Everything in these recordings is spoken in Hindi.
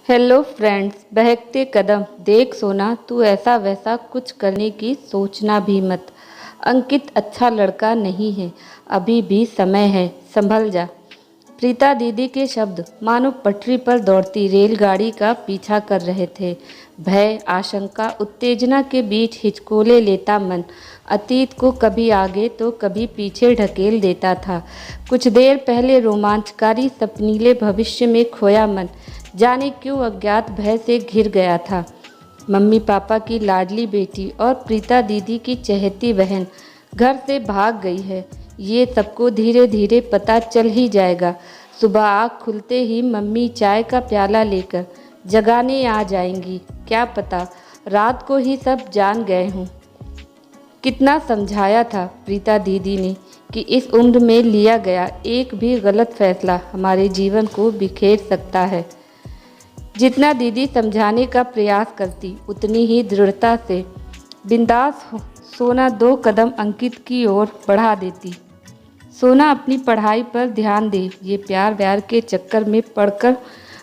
हेलो फ्रेंड्स, बहकते कदम देख सोना, तू ऐसा वैसा कुछ करने की सोचना भी मत। अंकित अच्छा लड़का नहीं है, अभी भी समय है, संभल जा। प्रीता दीदी के शब्द मानो पटरी पर दौड़ती रेलगाड़ी का पीछा कर रहे थे। भय, आशंका, उत्तेजना के बीच हिचकोले लेता मन अतीत को कभी आगे तो कभी पीछे ढकेल देता था। कुछ देर पहले रोमांचकारी सपनीले भविष्य में खोया मन जाने क्यों अज्ञात भय से घिर गया था। मम्मी पापा की लाडली बेटी और प्रीता दीदी की चहेती बहन घर से भाग गई है, ये सबको धीरे धीरे पता चल ही जाएगा। सुबह आँख खुलते ही मम्मी चाय का प्याला लेकर जगाने आ जाएंगी। क्या पता रात को ही सब जान गए हों। कितना समझाया था प्रीता दीदी ने कि इस उम्र में लिया गया एक भी गलत फैसला हमारे जीवन को बिखेर सकता है। जितना दीदी समझाने का प्रयास करती उतनी ही दृढ़ता से बिंदास सोना 2 कदम अंकित की ओर बढ़ा देती। सोना अपनी पढ़ाई पर ध्यान दे, ये प्यार व्यार के चक्कर में पड़कर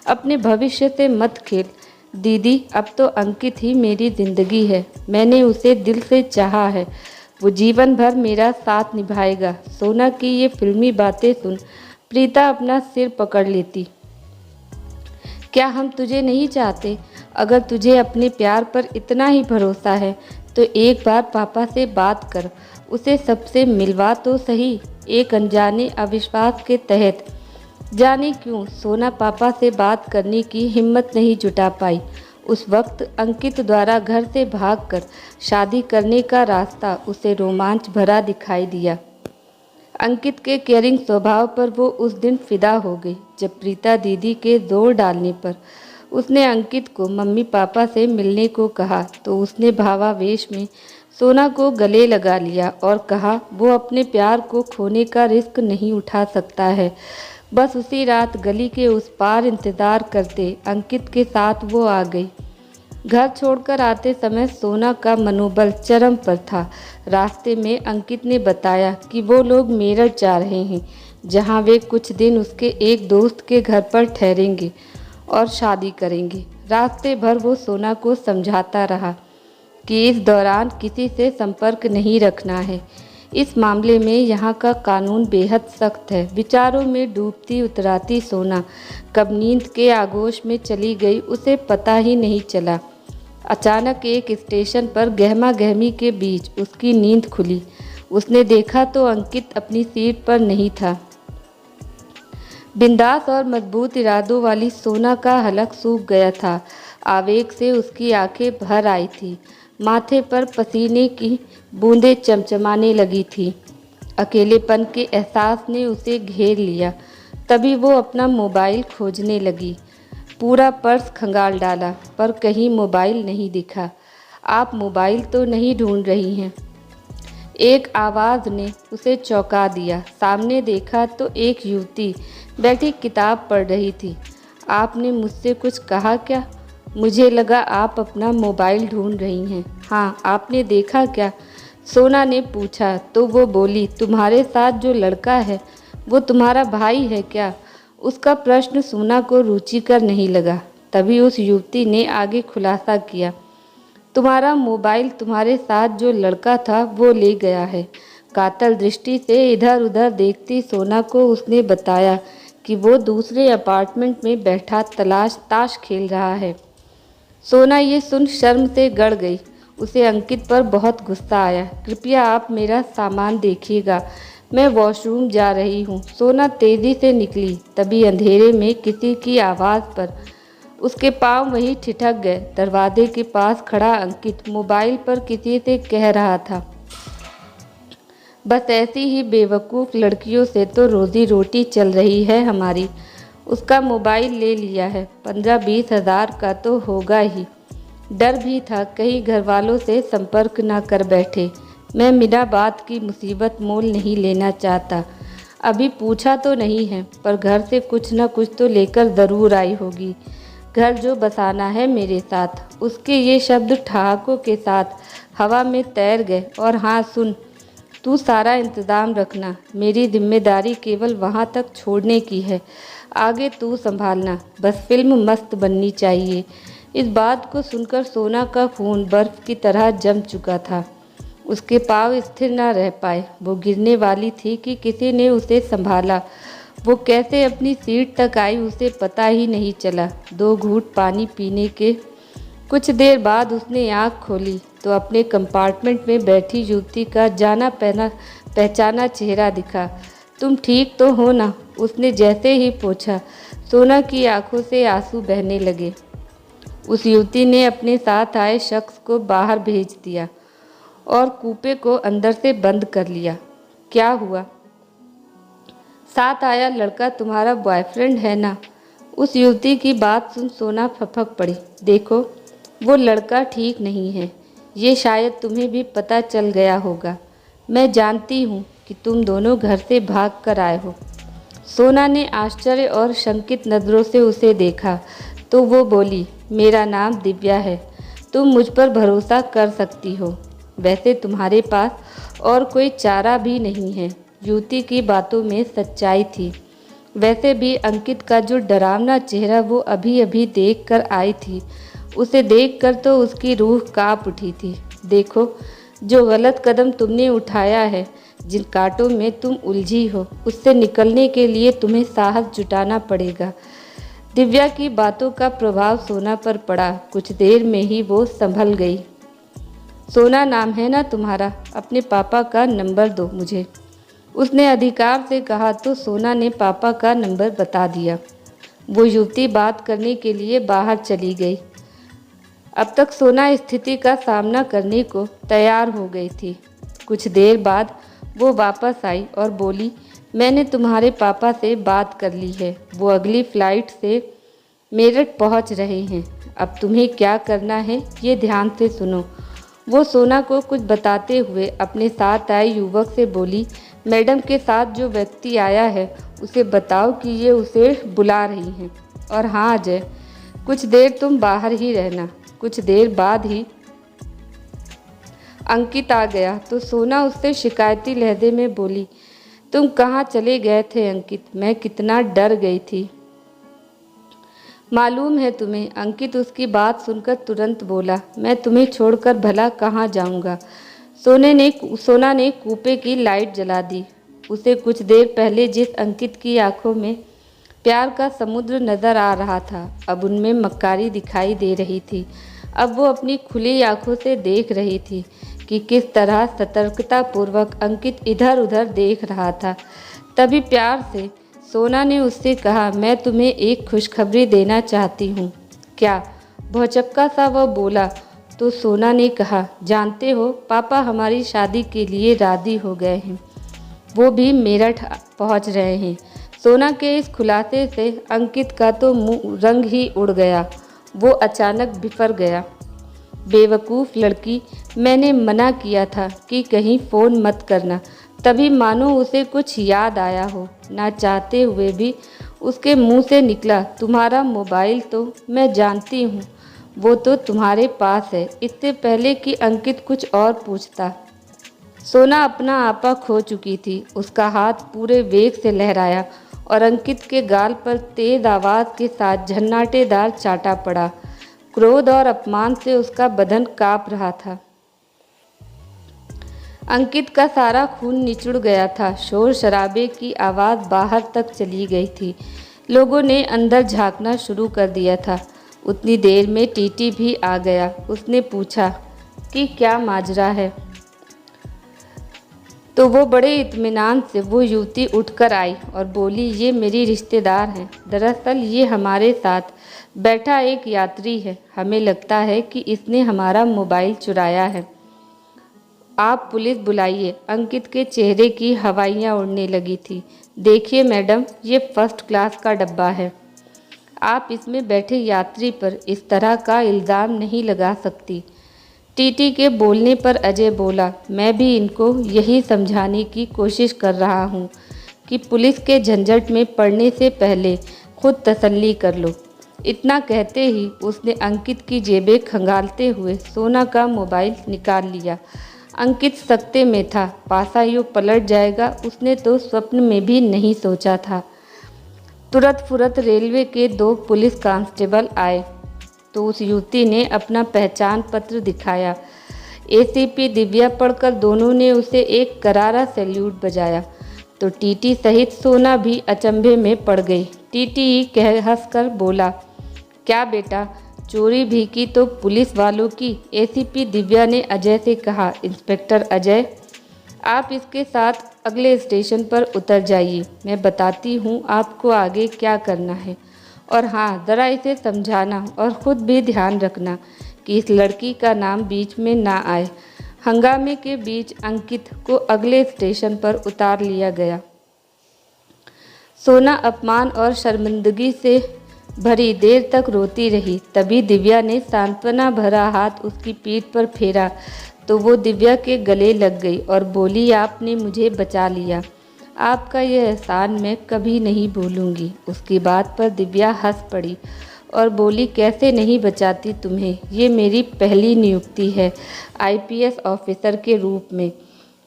अपने भविष्य से मत खेल। दीदी, अब तो अंकित ही मेरी ज़िंदगी है, मैंने उसे दिल से चाहा है, वो जीवन भर मेरा साथ निभाएगा। सोना की ये फिल्मी बातें सुन प्रीता अपना सिर पकड़ लेती। क्या हम तुझे नहीं चाहते? अगर तुझे अपने प्यार पर इतना ही भरोसा है तो एक बार पापा से बात कर, उसे सबसे मिलवा तो सही। एक अनजाने अविश्वास के तहत जाने क्यों सोना पापा से बात करने की हिम्मत नहीं जुटा पाई। उस वक्त अंकित द्वारा घर से भागकर शादी करने का रास्ता उसे रोमांच भरा दिखाई दिया। अंकित के केयरिंग स्वभाव पर वो उस दिन फिदा हो गई जब प्रीता दीदी के जोर डालने पर उसने अंकित को मम्मी पापा से मिलने को कहा तो उसने भावावेश में सोना को गले लगा लिया और कहा वो अपने प्यार को खोने का रिस्क नहीं उठा सकता है। बस उसी रात गली के उस पार इंतज़ार करते अंकित के साथ वो आ गई। घर छोड़कर आते समय सोना का मनोबल चरम पर था। रास्ते में अंकित ने बताया कि वो लोग मेरठ जा रहे हैं, जहां वे कुछ दिन उसके एक दोस्त के घर पर ठहरेंगे और शादी करेंगे। रास्ते भर वो सोना को समझाता रहा कि इस दौरान किसी से संपर्क नहीं रखना है। इस मामले में यहाँ का कानून बेहद सख्त है। विचारों में डूबती उतराती सोना कब नींद के आगोश में चली गई उसे पता ही नहीं चला। अचानक एक स्टेशन पर गहमा गहमी के बीच उसकी नींद खुली। उसने देखा तो अंकित अपनी सीट पर नहीं था। बिंदास और मजबूत इरादों वाली सोना का हलक सूख गया था। आवेग से उसकी आंखें भर आई थी, माथे पर पसीने की बूंदें चमचमाने लगी थी। अकेलेपन के एहसास ने उसे घेर लिया। तभी वो अपना मोबाइल खोजने लगी। पूरा पर्स खंगाल डाला पर कहीं मोबाइल नहीं दिखा। आप मोबाइल तो नहीं ढूंढ रही हैं? एक आवाज़ ने उसे चौंका दिया। सामने देखा तो एक युवती बैठी किताब पढ़ रही थी। आपने मुझसे कुछ कहा क्या? मुझे लगा आप अपना मोबाइल ढूंढ रही हैं। हाँ, आपने देखा क्या? सोना ने पूछा तो वो बोली, तुम्हारे साथ जो लड़का है वो तुम्हारा भाई है क्या? उसका प्रश्न सोना को रुचिकर नहीं लगा। तभी उस युवती ने आगे खुलासा किया, तुम्हारा मोबाइल तुम्हारे साथ जो लड़का था वो ले गया है। कातल दृष्टि से इधर उधर देखती सोना को उसने बताया कि वो दूसरे अपार्टमेंट में बैठा ताश खेल रहा है। सोना ये सुन शर्म से गड़ गई। उसे अंकित पर बहुत गुस्सा आया। कृपया आप मेरा सामान देखिएगा, मैं वॉशरूम जा रही हूँ। सोना तेज़ी से निकली। तभी अंधेरे में किसी की आवाज़ पर उसके पांव वहीं ठिठक गए। दरवाजे के पास खड़ा अंकित मोबाइल पर किसी से कह रहा था, बस ऐसी ही बेवकूफ़ लड़कियों से तो रोज़ी रोटी चल रही है हमारी। उसका मोबाइल ले लिया है, 15-20 हज़ार का तो होगा ही। डर भी था कहीं घर वालों से संपर्क ना कर बैठे। मैं बिना बात की मुसीबत मोल नहीं लेना चाहता। अभी पूछा तो नहीं है पर घर से कुछ ना कुछ तो लेकर ज़रूर आई होगी। घर जो बसाना है मेरे साथ। उसके ये शब्द ठहाकों के साथ हवा में तैर गए। और हाँ सुन, तू सारा इंतज़ाम रखना, मेरी जिम्मेदारी केवल वहाँ तक छोड़ने की है। आगे तू संभालना, बस फिल्म मस्त बननी चाहिए। इस बात को सुनकर सोना का खून बर्फ की तरह जम चुका था। उसके पाँव स्थिर न रह पाए। वो गिरने वाली थी कि किसी ने उसे संभाला। वो कैसे अपनी सीट तक आई उसे पता ही नहीं चला। 2 घूंट पानी पीने के कुछ देर बाद उसने आँख खोली तो अपने कंपार्टमेंट में बैठी युवती का जाना पहचाना चेहरा दिखा। तुम ठीक तो हो ना? उसने जैसे ही पूछा, सोना की आंखों से आंसू बहने लगे। उस युवती ने अपने साथ आए शख्स को बाहर भेज दिया और कूपे को अंदर से बंद कर लिया। क्या हुआ? साथ आया लड़का तुम्हारा बॉयफ्रेंड है ना? उस युवती की बात सुन सोना फपक पड़ी। देखो, वो लड़का ठीक नहीं है। ये शायद तुम्हें भी पता चल गया होगा। मैं जानती हूँ कि तुम दोनों घर से भाग कर आए हो। सोना ने आश्चर्य और शंकित नज़रों से उसे देखा तो वो बोली, मेरा नाम दिव्या है। तुम मुझ पर भरोसा कर सकती हो। वैसे तुम्हारे पास और कोई चारा भी नहीं है। युवती की बातों में सच्चाई थी। वैसे भी अंकित का जो डरावना चेहरा वो अभी अभी देख कर आई थी, उसे देखकर तो उसकी रूह कांप उठी थी। देखो, जो गलत कदम तुमने उठाया है, जिन कांटों में तुम उलझी हो, उससे निकलने के लिए तुम्हें साहस जुटाना पड़ेगा। दिव्या की बातों का प्रभाव सोना पर पड़ा। कुछ देर में ही वो संभल गई। सोना नाम है ना तुम्हारा? अपने पापा का नंबर दो मुझे, उसने अधिकार से कहा तो सोना ने पापा का नंबर बता दिया। वो युवती बात करने के लिए बाहर चली गई। अब तक सोना स्थिति का सामना करने को तैयार हो गई थी। कुछ देर बाद वो वापस आई और बोली, मैंने तुम्हारे पापा से बात कर ली है। वो अगली फ़्लाइट से मेरठ पहुंच रहे हैं। अब तुम्हें क्या करना है ये ध्यान से सुनो। वो सोना को कुछ बताते हुए अपने साथ आए युवक से बोली, मैडम के साथ जो व्यक्ति आया है उसे बताओ कि ये उसे बुला रही हैं। और हाँ अजय, कुछ देर तुम बाहर ही रहना। कुछ देर बाद ही अंकित आ गया तो सोना उससे शिकायती लहजे में बोली, तुम कहाँ चले गए थे अंकित? मैं कितना डर गई थी। मालूम है तुम्हें? अंकित उसकी बात सुनकर तुरंत बोला, मैं तुम्हें छोड़कर भला कहाँ जाऊँगा। सोना ने कूपे की लाइट जला दी। उसे कुछ देर पहले जिस अंकित की आंखों में प्यार का समुद्र नजर आ रहा था, अब उनमें मक्कारी दिखाई दे रही थी। अब वो अपनी खुली आंखों से देख रही थी कि किस तरह सतर्कतापूर्वक अंकित इधर उधर देख रहा था। तभी प्यार से सोना ने उससे कहा, मैं तुम्हें एक खुशखबरी देना चाहती हूँ। क्या? भौचक्का सा वह बोला तो सोना ने कहा, जानते हो पापा हमारी शादी के लिए राज़ी हो गए हैं। वो भी मेरठ पहुँच रहे हैं। सोना के इस खुलासे से अंकित का तो मुँह रंग ही उड़ गया। वो अचानक बिफर गया। बेवकूफ़ लड़की, मैंने मना किया था कि कहीं फ़ोन मत करना। तभी मानो उसे कुछ याद आया हो। ना चाहते हुए भी उसके मुंह से निकला, तुम्हारा मोबाइल तो मैं जानती हूँ, वो तो तुम्हारे पास है। इससे पहले कि अंकित कुछ और पूछता, सोना अपना आपा खो चुकी थी। उसका हाथ पूरे वेग से लहराया और अंकित के गाल पर तेज आवाज़ के साथ झन्नाटेदार चाटा पड़ा। क्रोध और अपमान से उसका बदन काँप रहा था। अंकित का सारा खून निचुड़ गया था। शोर शराबे की आवाज़ बाहर तक चली गई थी। लोगों ने अंदर झांकना शुरू कर दिया था। उतनी देर में टीटी भी आ गया। उसने पूछा कि क्या माजरा है, तो वो बड़े इत्मीनान से वो युवती उठकर आई और बोली, ये मेरी रिश्तेदार हैं। दरअसल ये हमारे साथ बैठा एक यात्री है। हमें लगता है कि इसने हमारा मोबाइल चुराया है। आप पुलिस बुलाइए। अंकित के चेहरे की हवाइयाँ उड़ने लगी थी। देखिए मैडम, ये फर्स्ट क्लास का डब्बा है। आप इसमें बैठे यात्री पर इस तरह का इल्ज़ाम नहीं लगा सकती। टीटी के बोलने पर अजय बोला, मैं भी इनको यही समझाने की कोशिश कर रहा हूँ कि पुलिस के झंझट में पड़ने से पहले खुद तसल्ली कर लो। इतना कहते ही उसने अंकित की जेबें खंगालते हुए सोना का मोबाइल निकाल लिया। अंकित सकते में था। पासा यूँ पलट जाएगा उसने तो स्वप्न में भी नहीं सोचा था। तुरंत फुरत रेलवे के 2 पुलिस कांस्टेबल आए तो उस युवती ने अपना पहचान पत्र दिखाया। एसीपी दिव्या पढ़कर दोनों ने उसे एक करारा सैल्यूट बजाया तो टीटी सहित सोना भी अचंभे में पड़ गई। टीटी कह हंसकर बोला, क्या बेटा, चोरी भी की तो पुलिस वालों की? एसीपी दिव्या ने अजय से कहा, इंस्पेक्टर अजय, आप इसके साथ अगले स्टेशन पर उतर जाइए, मैं बताती हूँ आपको आगे क्या करना है। और हाँ, ज़रा इसे समझाना और ख़ुद भी ध्यान रखना कि इस लड़की का नाम बीच में ना आए। हंगामे के बीच अंकित को अगले स्टेशन पर उतार लिया गया। सोना अपमान और शर्मिंदगी से भरी देर तक रोती रही। तभी दिव्या ने सांत्वना भरा हाथ उसकी पीठ पर फेरा तो वो दिव्या के गले लग गई और बोली, आपने मुझे बचा लिया। आपका यह एहसान मैं कभी नहीं भूलूंगी। उसकी बात पर दिव्या हंस पड़ी और बोली, कैसे नहीं बचाती तुम्हें, ये मेरी पहली नियुक्ति है आईपीएस ऑफिसर के रूप में।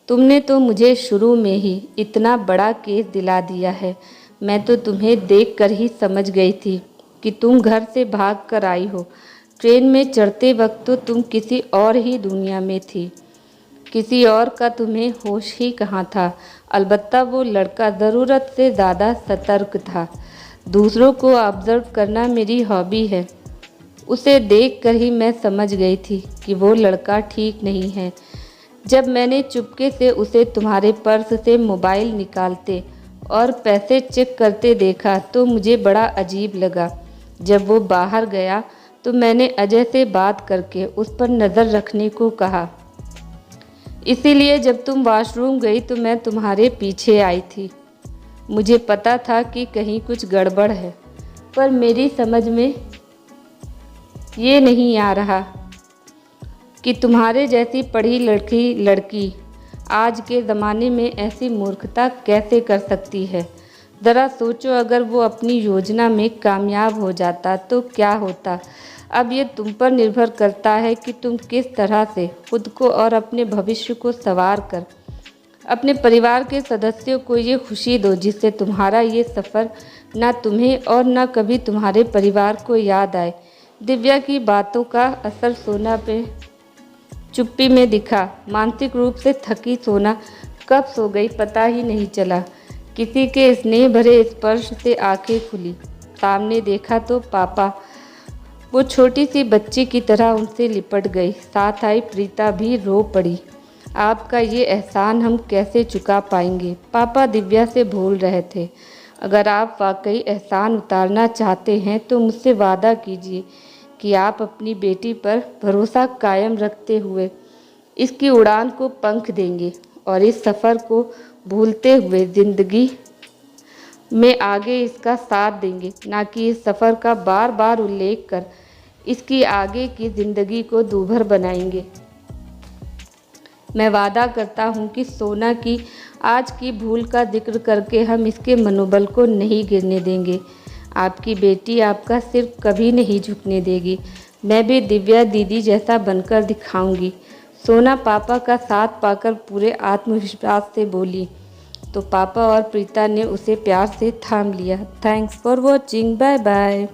तुमने तो मुझे शुरू में ही इतना बड़ा केस दिला दिया है। मैं तो तुम्हें देखकर ही समझ गई थी कि तुम घर से भाग कर आई हो। ट्रेन में चढ़ते वक्त तो तुम किसी और ही दुनिया में थी, किसी और का तुम्हें होश ही कहाँ था। अलबत्ता वो लड़का ज़रूरत से ज़्यादा सतर्क था। दूसरों को ऑब्जर्व करना मेरी हॉबी है। उसे देखकर ही मैं समझ गई थी कि वो लड़का ठीक नहीं है। जब मैंने चुपके से उसे तुम्हारे पर्स से मोबाइल निकालते और पैसे चेक करते देखा तो मुझे बड़ा अजीब लगा। जब वो बाहर गया तो मैंने अजय से बात करके उस पर नज़र रखने को कहा। इसीलिए जब तुम वॉशरूम गई तो मैं तुम्हारे पीछे आई थी। मुझे पता था कि कहीं कुछ गड़बड़ है, पर मेरी समझ में ये नहीं आ रहा कि तुम्हारे जैसी पढ़ी लड़की आज के ज़माने में ऐसी मूर्खता कैसे कर सकती है। ज़रा सोचो, अगर वो अपनी योजना में कामयाब हो जाता तो क्या होता। अब ये तुम पर निर्भर करता है कि तुम किस तरह से खुद को और अपने भविष्य को संवार कर अपने परिवार के सदस्यों को ये खुशी दो जिससे तुम्हारा ये सफ़र ना तुम्हें और ना कभी तुम्हारे परिवार को याद आए। दिव्या की बातों का असर सोना पे चुप्पी में दिखा। मानसिक रूप से थकी सोना कब सो गई पता ही नहीं चला। किसी के स्नेह भरे स्पर्श से आंखें खुली। सामने देखा तो पापा, वो छोटी सी बच्ची की तरह उनसे लिपट गई। साथ आई प्रीता भी रो पड़ी। आपका ये एहसान हम कैसे चुका पाएंगे, पापा दिव्या से बोल रहे थे। अगर आप वाकई एहसान उतारना चाहते हैं तो मुझसे वादा कीजिए कि आप अपनी बेटी पर भरोसा कायम रखते हुए इसकी उड़ान को पंख देंगे और इस सफ़र को भूलते हुए ज़िंदगी में आगे इसका साथ देंगे, ना कि इस सफ़र का बार बार उल्लेख कर इसकी आगे की ज़िंदगी को दूभर बनाएंगे। मैं वादा करता हूँ कि सोना की आज की भूल का जिक्र करके हम इसके मनोबल को नहीं गिरने देंगे। आपकी बेटी आपका सिर कभी नहीं झुकने देगी। मैं भी दिव्या दीदी जैसा बनकर दिखाऊंगी। सोना पापा का साथ पाकर पूरे आत्मविश्वास से बोली तो पापा और प्रीता ने उसे प्यार से थाम लिया। Thanks for watching, bye bye.